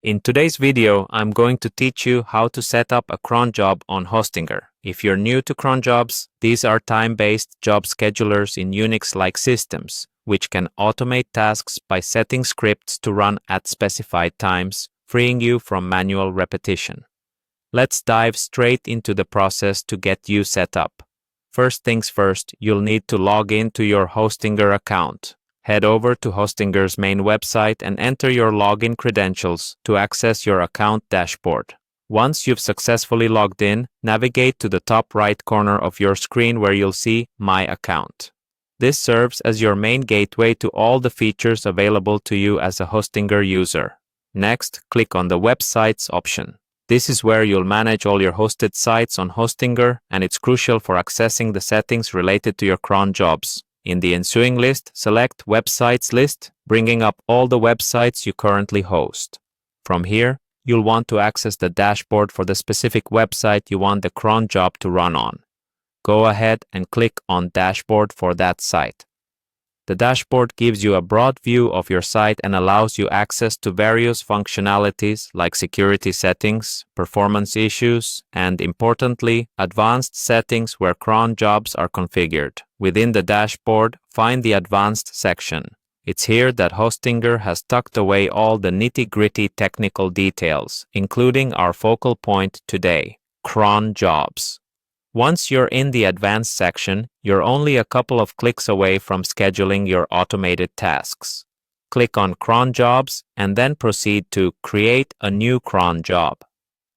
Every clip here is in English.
In today's video, I'm going to teach you how to set up a cron job on Hostinger. If you're new to cron jobs, these are time-based job schedulers in Unix-like systems, which can automate tasks by setting scripts to run at specified times, freeing you from manual repetition. Let's dive straight into the process to get you set up. First things first, you'll need to log in to your Hostinger account. Head over to Hostinger's main website and enter your login credentials to access your account dashboard. Once you've successfully logged in, navigate to the top right corner of your screen where you'll see My Account. This serves as your main gateway to all the features available to you as a Hostinger user. Next, click on the Websites option. This is where you'll manage all your hosted sites on Hostinger, and it's crucial for accessing the settings related to your cron jobs. In the ensuing list, select Websites List, bringing up all the websites you currently host. From here, you'll want to access the dashboard for the specific website you want the cron job to run on. Go ahead and click on Dashboard for that site. The dashboard gives you a broad view of your site and allows you access to various functionalities like security settings, performance issues, and importantly, advanced settings where cron jobs are configured. Within the dashboard, find the Advanced section. It's here that Hostinger has tucked away all the nitty-gritty technical details, including our focal point today, cron jobs. Once you're in the Advanced section, you're only a couple of clicks away from scheduling your automated tasks. Click on Cron Jobs and then proceed to Create a new cron job.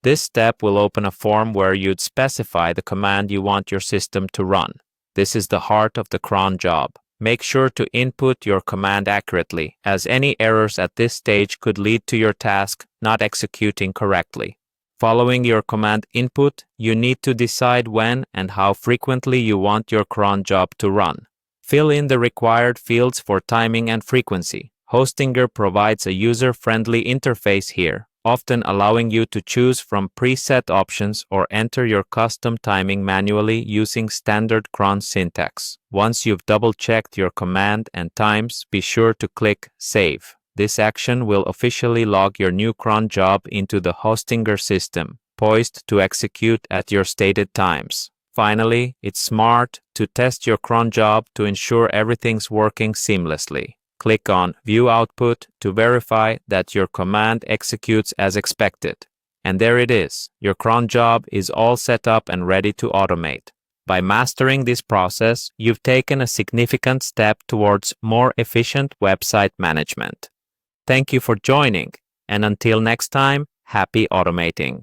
This step will open a form where you'd specify the command you want your system to run. This is the heart of the cron job. Make sure to input your command accurately, as any errors at this stage could lead to your task not executing correctly. Following your command input, you need to decide when and how frequently you want your cron job to run. Fill in the required fields for timing and frequency. Hostinger provides a user-friendly interface here, often allowing you to choose from preset options or enter your custom timing manually using standard cron syntax. Once you've double-checked your command and times, be sure to click Save. This action will officially log your new cron job into the Hostinger system, poised to execute at your stated times. Finally, it's smart to test your cron job to ensure everything's working seamlessly. Click on View Output to verify that your command executes as expected. And there it is. Your cron job is all set up and ready to automate. By mastering this process, you've taken a significant step towards more efficient website management. Thank you for joining, and until next time, happy automating.